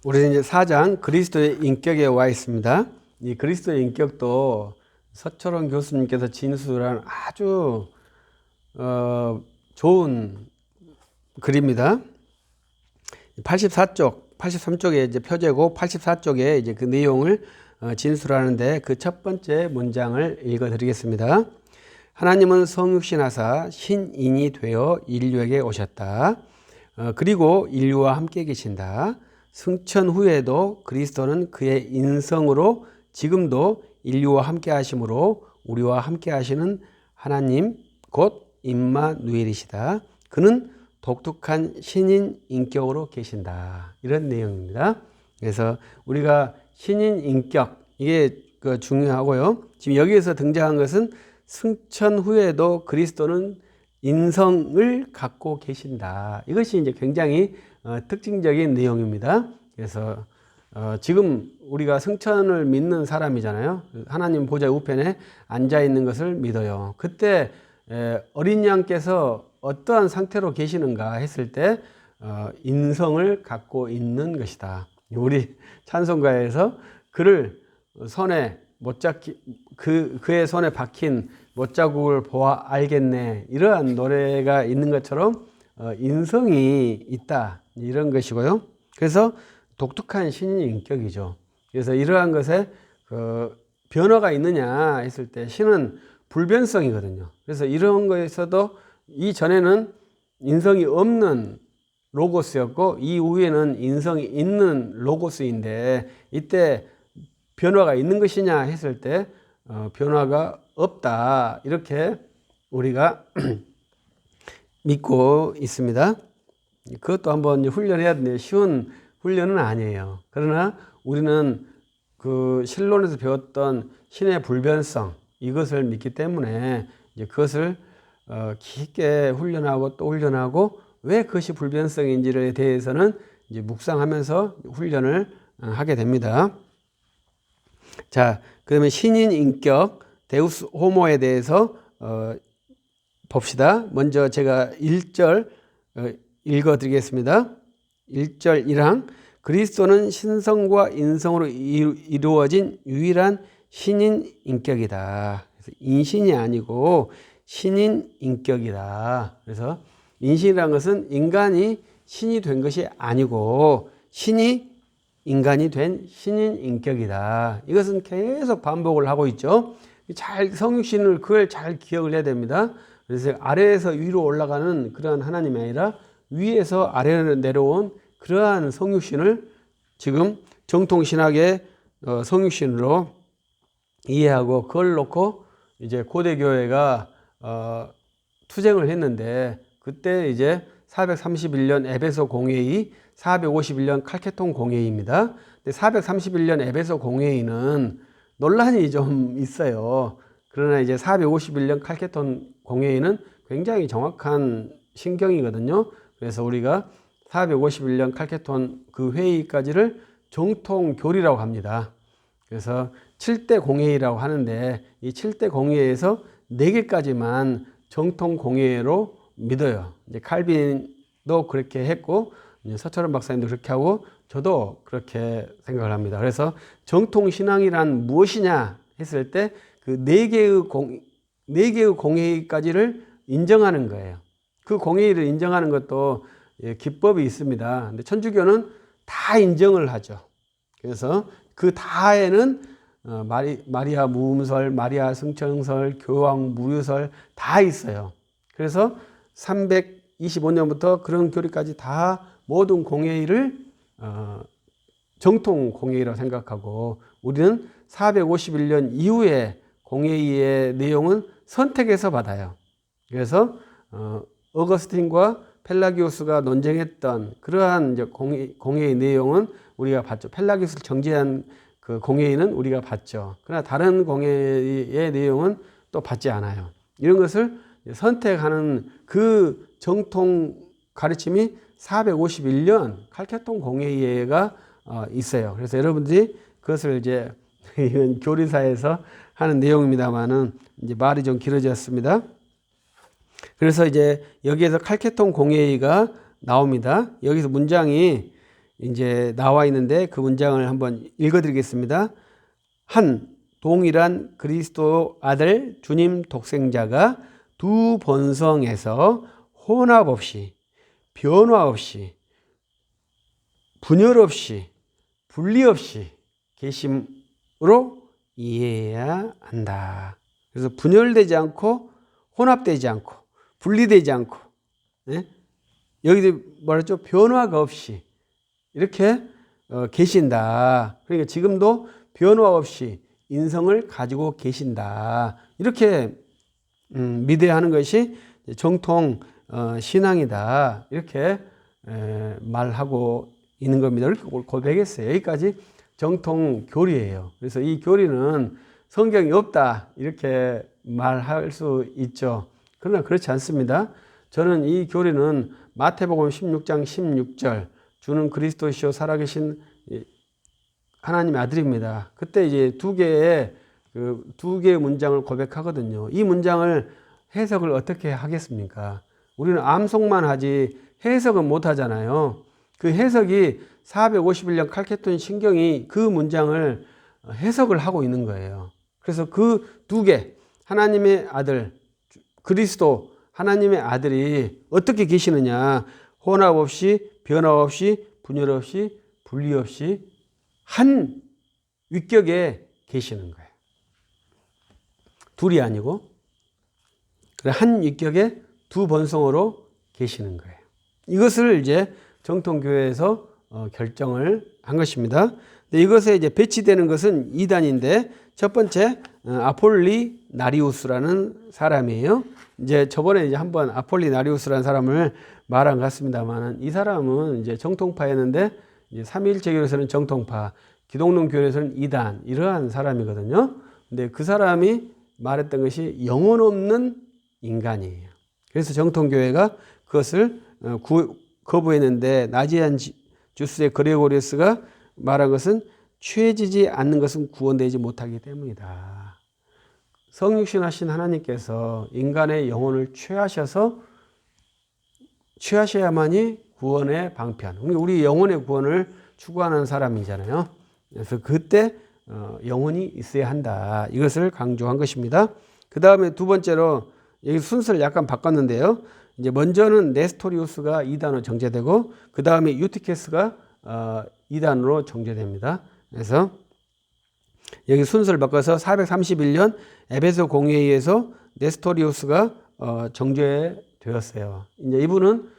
우리는 이제 4장 그리스도의 인격에 와 있습니다. 이 그리스도의 인격도 서철원 교수님께서 진술한 아주 좋은 글입니다. 84쪽, 83쪽에 이제 표제고 84쪽에 이제 그 내용을 진술하는데 그 첫 번째 문장을 읽어드리겠습니다. 하나님은 성육신하사 신인이 되어 인류에게 오셨다. 그리고 인류와 함께 계신다. 승천 후에도 그리스도는 그의 인성으로 지금도 인류와 함께 하심으로 우리와 함께 하시는 하나님 곧 임마누엘이시다. 그는 독특한 신인 인격으로 계신다. 이런 내용입니다. 그래서 우리가 신인 인격 이게 중요하고요. 지금 여기에서 등장한 것은 승천 후에도 그리스도는 인성을 갖고 계신다. 이것이 이제 굉장히 특징적인 내용입니다. 그래서 지금 우리가 승천을 믿는 사람이잖아요. 하나님 보좌 우편에 앉아 있는 것을 믿어요. 그때 어린 양께서 어떠한 상태로 계시는가 했을 때 인성을 갖고 있는 것이다. 우리 찬송가에서 그를 손에 못잡기 그의 손에 박힌 못자국을 보아 알겠네, 이러한 노래가 있는 것처럼 인성이 있다, 이런 것이고요. 그래서 독특한 신인 인격이죠. 그래서 이러한 것에 변화가 있느냐 했을 때 신은 불변성이거든요. 그래서 이런 거에서도 이전에는 인성이 없는 로고스였고 이후에는 인성이 있는 로고스인데 이때 변화가 있는 것이냐 했을 때 변화가 없다, 이렇게 우리가 믿고 있습니다. 그것도 한번 훈련해야 되는데 쉬운 훈련은 아니에요. 그러나 우리는 그 실론에서 배웠던 신의 불변성 이것을 믿기 때문에 이제 그것을 깊게 훈련하고 또 훈련하고 왜 그것이 불변성인지에 대해서는 이제 묵상하면서 훈련을 하게 됩니다. 자, 그러면 신인 인격 데우스 호모에 대해서 봅시다. 먼저 제가 1절 읽어드리겠습니다. 1절 1항 그리스도는 신성과 인성으로 이루어진 유일한 신인 인격이다. 그래서 인신이 아니고 신인 인격이다. 그래서 인신이라는 것은 인간이 신이 된 것이 아니고 신이 인간이 된 신인 인격이다. 이것은 계속 반복을 하고 있죠. 성육신을 그걸 잘 기억을 해야 됩니다. 그래서 아래에서 위로 올라가는 그러한 하나님이 아니라 위에서 아래로 내려온 그러한 성육신을 지금 정통신학의 성육신으로 이해하고 그걸 놓고 이제 고대교회가 투쟁을 했는데 그때 이제 431년 에베소 공회의, 451년 칼케톤 공회의입니다. 근데 431년 에베소 공회의는 논란이 좀 있어요. 그러나 이제 451년 칼케톤 공회의는 굉장히 정확한 신경이거든요. 그래서 우리가 451년 칼케톤 그 회의까지를 정통교리라고 합니다. 그래서 7대 공회의라고 하는데 이 7대 공회의에서 4개까지만 정통 공회로 믿어요. 이제 칼빈도 그렇게 했고 서철원 박사님도 그렇게 하고 저도 그렇게 생각을 합니다. 그래서 정통 신앙이란 무엇이냐 했을 때 그 4개의 공회의까지를 인정하는 거예요. 그 공회의를 인정하는 것도 기법이 있습니다. 근데 천주교는 다 인정을 하죠. 그래서 그 다에는 마리아 무음설, 마리아 승천설, 교황 무유설 다 있어요. 그래서 325년부터 그런 교리까지 다 모든 공회의를 정통 공회의라고 생각하고 우리는 451년 이후에 공회의의 내용은 선택해서 받아요. 그래서 어거스틴과 펠라기우스가 논쟁했던 그러한 이제 공회의 내용은 우리가 봤죠. 펠라기우스를 정죄한 그 공회의는 우리가 봤죠. 그러나 다른 공회의 내용은 또 받지 않아요. 이런 것을 선택하는 그 정통 가르침이 451년 칼케톤 공회의가 있어요. 그래서 여러분들이 그것을 이제 이건 교리사에서 하는 내용입니다만은 이제 말이 좀 길어졌습니다. 그래서 이제 여기에서 칼케톤 공회의가 나옵니다. 여기서 문장이 이제 나와 있는데 그 문장을 한번 읽어드리겠습니다. 한 동일한 그리스도 아들 주님 독생자가 두 본성에서 혼합 없이, 변화 없이, 분열 없이, 분리 없이 계심으로 이해해야 한다. 그래서 분열되지 않고, 혼합되지 않고, 분리되지 않고, 네? 여기도 말했죠. 변화가 없이 이렇게 계신다. 그러니까 지금도 변화 없이 인성을 가지고 계신다. 이렇게 믿어야 하는 것이 정통 신앙이다. 이렇게 말하고 있는 겁니다. 이렇게 고백했어요. 여기까지 정통 교리예요. 그래서 이 교리는 성경이 없다. 이렇게 말할 수 있죠. 그러나 그렇지 않습니다. 저는 이 교리는 마태복음 16장 16절 주는 그리스도시요 살아계신 하나님의 아들입니다. 그때 이제 두 개의 문장을 고백하거든요. 이 문장을 해석을 어떻게 하겠습니까? 우리는 암송만 하지 해석은 못 하잖아요. 그 해석이 451년 칼케톤 신경이 그 문장을 해석을 하고 있는 거예요. 그래서 그 두 개, 하나님의 아들, 그리스도, 하나님의 아들이 어떻게 계시느냐, 혼합 없이, 변화 없이, 분열 없이, 분리 없이 한 위격에 계시는 거예요. 둘이 아니고 한 위격에 두 본성으로 계시는 거예요. 이것을 이제 정통교회에서 결정을 한 것입니다. 근데 이것에 이제 배치되는 것은 이단인데 첫 번째 아폴리나리우스라는 사람이에요. 이제 저번에 이제 한번 아폴리나리우스라는 사람을 말한 것 같습니다만 이 사람은 이제 정통파였는데 이제 삼위일체교에서는 정통파, 기독론 교회에서는 이단 이러한 사람이거든요. 근데 그 사람이 말했던 것이 영혼 없는 인간이에요. 그래서 정통교회가 그것을 거부했는데 나지안 주스의 그레고리우스가 말한 것은 취해지지 않는 것은 구원되지 못하기 때문이다. 성육신하신 하나님께서 인간의 영혼을 취하셔야만이 구원의 방편. 우리 영혼의 구원을 추구하는 사람이잖아요. 그래서 그때 영혼이 있어야 한다. 이것을 강조한 것입니다. 그 다음에 두 번째로 여기 순서를 약간 바꿨는데요. 이제 먼저는 네스토리우스가 2단으로 정제되고 그 다음에 유티케스가 2단으로 정제됩니다. 그래서 여기 순서를 바꿔서 431년 에베소 공회의에서 네스토리우스가 정제되었어요. 이제 이분은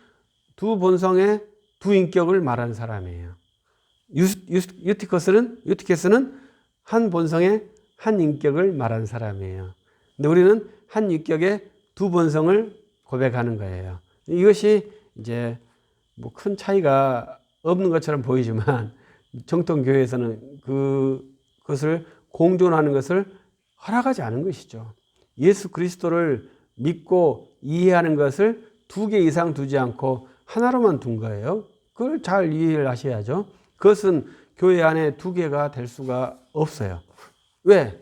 두 본성의 두 인격을 말하는 사람이에요. 유티케스는 한 본성의 한 인격을 말하는 사람이에요. 근데 우리는 한 인격의 두 본성을 고백하는 거예요. 이것이 이제 뭐 큰 차이가 없는 것처럼 보이지만 정통교회에서는 그것을 공존하는 것을 허락하지 않은 것이죠. 예수 그리스도를 믿고 이해하는 것을 두 개 이상 두지 않고 하나로만 둔 거예요. 그걸 잘 이해를 하셔야죠. 그것은 교회 안에 두 개가 될 수가 없어요. 왜?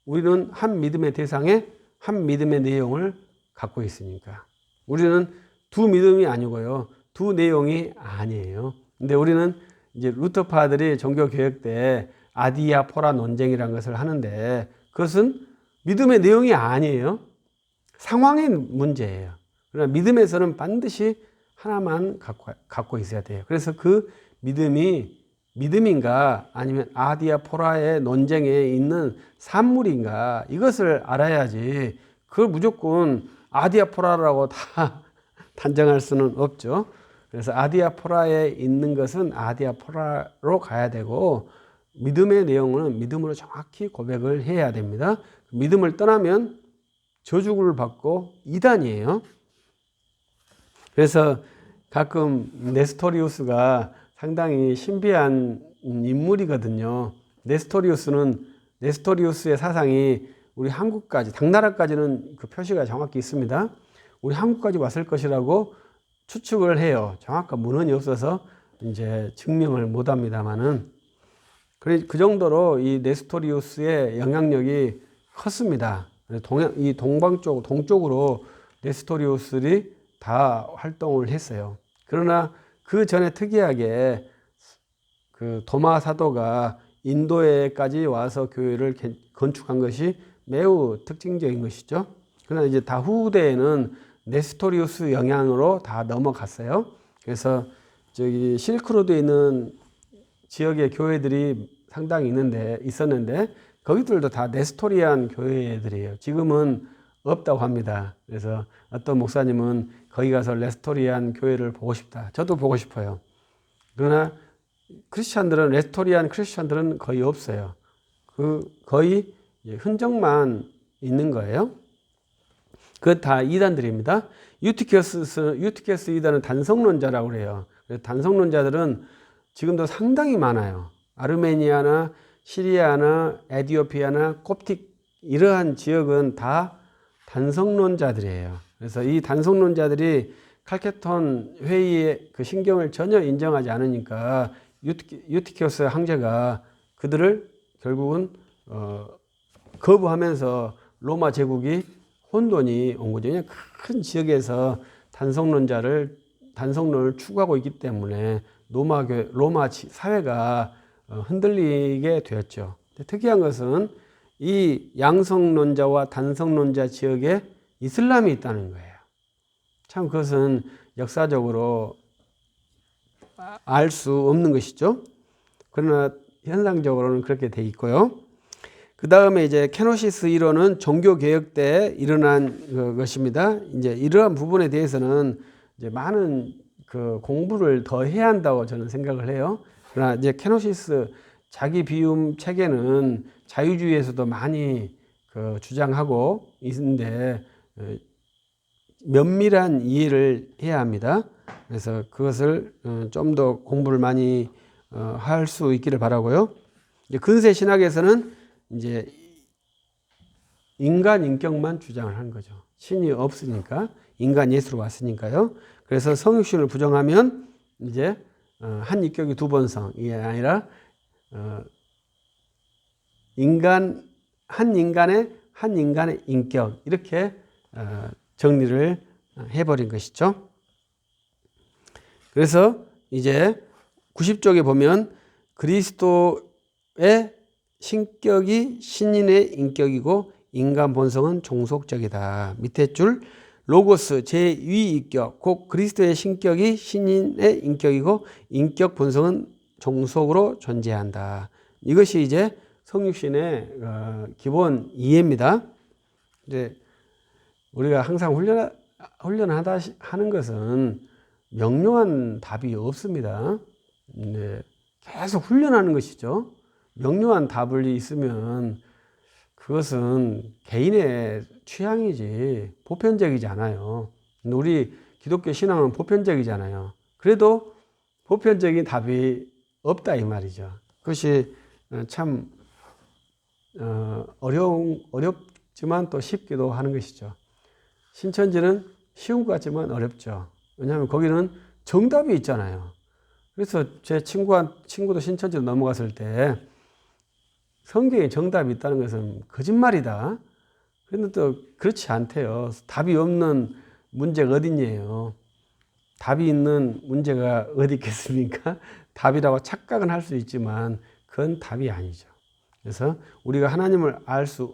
우리는 한 믿음의 대상에 한 믿음의 내용을 갖고 있으니까. 우리는 두 믿음이 아니고요. 두 내용이 아니에요. 근데 우리는 이제 루터파들이 종교개혁 때 아디아포라 논쟁이라는 것을 하는데 그것은 믿음의 내용이 아니에요. 상황의 문제예요. 그러나 믿음에서는 반드시 하나만 갖고 있어야 돼요. 그래서 그 믿음이 믿음인가 아니면 아디아포라의 논쟁에 있는 산물인가 이것을 알아야지 그걸 무조건 아디아포라라고 다 단정할 수는 없죠. 그래서 아디아포라에 있는 것은 아디아포라로 가야 되고 믿음의 내용은 믿음으로 정확히 고백을 해야 됩니다. 믿음을 떠나면 저주를 받고 이단이에요. 그래서 가끔 네스토리우스가 상당히 신비한 인물이거든요. 네스토리우스의 사상이 우리 한국까지, 당나라까지는 그 표시가 정확히 있습니다. 우리 한국까지 왔을 것이라고 추측을 해요. 정확한 문헌이 없어서 이제 증명을 못 합니다만은. 그 정도로 이 네스토리우스의 영향력이 컸습니다. 이 동쪽으로 네스토리우스들이 다 활동을 했어요. 그러나 그 전에 특이하게 그 도마 사도가 인도에까지 와서 교회를 건축한 것이 매우 특징적인 것이죠. 그러나 이제 다 후대에는 네스토리우스 영향으로 다 넘어갔어요. 그래서 저기 실크로드에 있는 지역의 교회들이 상당히 있었는데 거기들도 다 네스토리안 교회들이에요. 지금은 없다고 합니다. 그래서 어떤 목사님은 거기 가서 네스토리안 교회를 보고 싶다. 저도 보고 싶어요. 그러나 크리스찬들은 네스토리안 크리스찬들은 거의 없어요. 거의 흔적만 있는 거예요. 그것 다 이단들입니다. 유티케스 이단은 단성론자라고 그래요. 단성론자들은 지금도 상당히 많아요. 아르메니아나 시리아나 에티오피아나 콥틱 이러한 지역은 다 단성론자들이에요. 그래서 이 단성론자들이 칼케톤 회의의 그 신경을 전혀 인정하지 않으니까 유티케스 황제가 그들을 결국은 거부하면서 로마 제국이 혼돈이 온 거죠. 그냥 큰 지역에서 단성론을 추구하고 있기 때문에 로마 사회가 흔들리게 되었죠. 특이한 것은 이 양성론자와 단성론자 지역에 이슬람이 있다는 거예요. 참 그것은 역사적으로 알 수 없는 것이죠. 그러나 현상적으로는 그렇게 돼 있고요. 그 다음에 이제 케노시스 이론은 종교개혁 때 일어난 것입니다. 이제 이러한 부분에 대해서는 이제 많은 그 공부를 더 해야 한다고 저는 생각을 해요. 그러나 이제 케노시스 자기 비움 체계는 자유주의에서도 많이 주장하고 있는데 면밀한 이해를 해야 합니다. 그래서 그것을 좀 더 공부를 많이 할 수 있기를 바라고요. 이제 근세 신학에서는 이제 인간 인격만 주장을 하는 거죠. 신이 없으니까 인간 예수로 왔으니까요. 그래서 성육신을 부정하면 이제 한 인격이 두 번성 이게 아니라 한 인간의 인격 이렇게 정리를 해버린 것이죠. 그래서 이제 90쪽에 보면 그리스도의 신격이 신인의 인격이고 인간 본성은 종속적이다. 밑에 줄 로고스 제2인격 곧 그리스도의 신격이 신인의 인격이고 인격 본성은 종속으로 존재한다. 이것이 이제 성육신의 기본 이해입니다. 이제 우리가 항상 하는 것은 명료한 답이 없습니다. 계속 훈련하는 것이죠. 명료한 답이 있으면 그것은 개인의 취향이지 보편적이지 않아요. 우리 기독교 신앙은 보편적이잖아요. 그래도 보편적인 답이 없다 이 말이죠. 그것이 참 어렵지만 또 쉽기도 하는 것이죠. 신천지는 쉬운 것 같지만 어렵죠. 왜냐하면 거기는 정답이 있잖아요. 그래서 제 친구도 신천지로 넘어갔을 때 성경에 정답이 있다는 것은 거짓말이다. 그런데 또 그렇지 않대요. 답이 없는 문제가 어딨냐요. 답이 있는 문제가 어디 있겠습니까? 답이라고 착각은 할 수 있지만 그건 답이 아니죠. 그래서 우리가 하나님을 알 수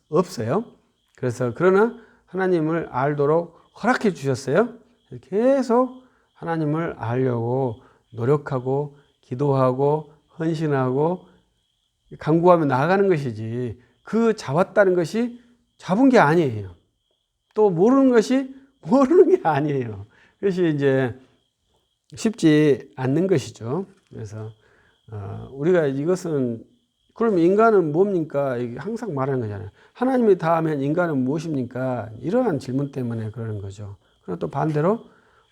없어요. 그러나 하나님을 알도록 허락해 주셨어요. 계속 하나님을 알려고 노력하고 기도하고 헌신하고 간구하며 나아가는 것이지 그 잡았다는 것이 잡은 게 아니에요. 또 모르는 것이 모르는 게 아니에요. 그것이 이제 쉽지 않는 것이죠. 그래서 우리가 이것은 그럼 인간은 뭡니까? 항상 말하는 거잖아요. 하나님이 다 하면 인간은 무엇입니까? 이러한 질문 때문에 그러는 거죠. 그리고 또 반대로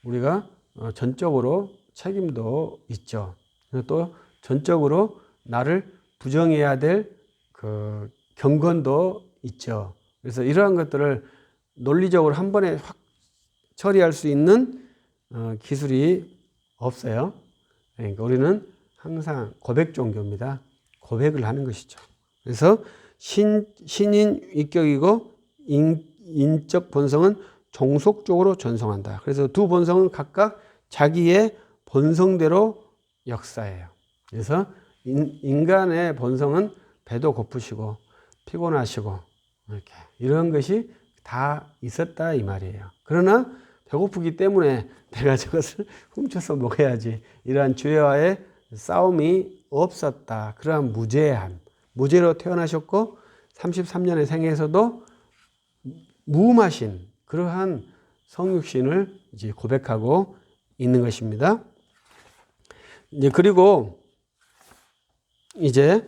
우리가 전적으로 책임도 있죠. 그리고 또 전적으로 나를 부정해야 될 그 경건도 있죠. 그래서 이러한 것들을 논리적으로 한 번에 확 처리할 수 있는 기술이 없어요. 그러니까 우리는 항상 고백 종교입니다. 고백을 하는 것이죠. 그래서 신인 인격이고 인적 본성은 종속적으로 전성한다. 그래서 두 본성은 각각 자기의 본성대로 역사해요. 그래서 인간의 본성은 배도 고프시고 피곤하시고 이렇게 이런 것이 다 있었다 이 말이에요. 그러나 배고프기 때문에 내가 저것을 훔쳐서 먹어야지 이러한 죄와의 싸움이 없었다. 그러한 무죄함, 무죄로 태어나셨고 33년의 생애에서도 무음하신 그러한 성육신을 이제 고백하고 있는 것입니다. 이제 그리고 이제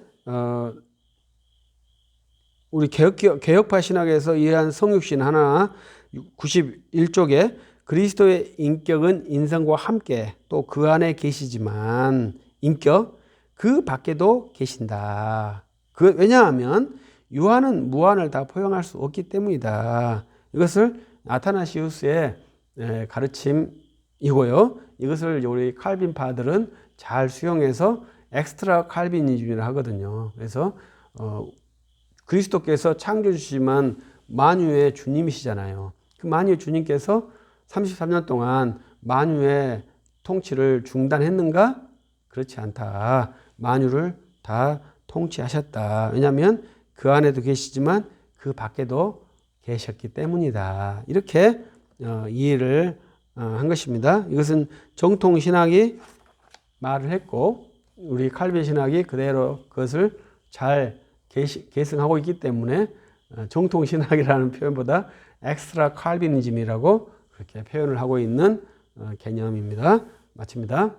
우리 개혁파 신학에서 이러한 성육신 하나 91쪽에 그리스도의 인격은 인성과 함께 또 그 안에 계시지만 인격 그 밖에도 계신다. 왜냐하면 유한은 무한을 다 포용할 수 없기 때문이다. 이것을 아타나시우스의 가르침이고요. 이것을 우리 칼빈파들은 잘 수용해서 엑스트라 칼빈이즘이라 하거든요. 그래서 그리스도께서 창조주시지만 만유의 주님이시잖아요. 그 만유의 주님께서 33년 동안 만유의 통치를 중단했는가? 그렇지 않다. 만유를 다 통치하셨다. 왜냐하면 그 안에도 계시지만 그 밖에도 계셨기 때문이다. 이렇게 이해를 한 것입니다. 이것은 정통신학이 말을 했고 우리 칼빈 신학이 그대로 그것을 잘 계승하고 있기 때문에 정통신학이라는 표현보다 엑스트라 칼빈이즘이라고 그렇게 표현을 하고 있는 개념입니다. 마칩니다.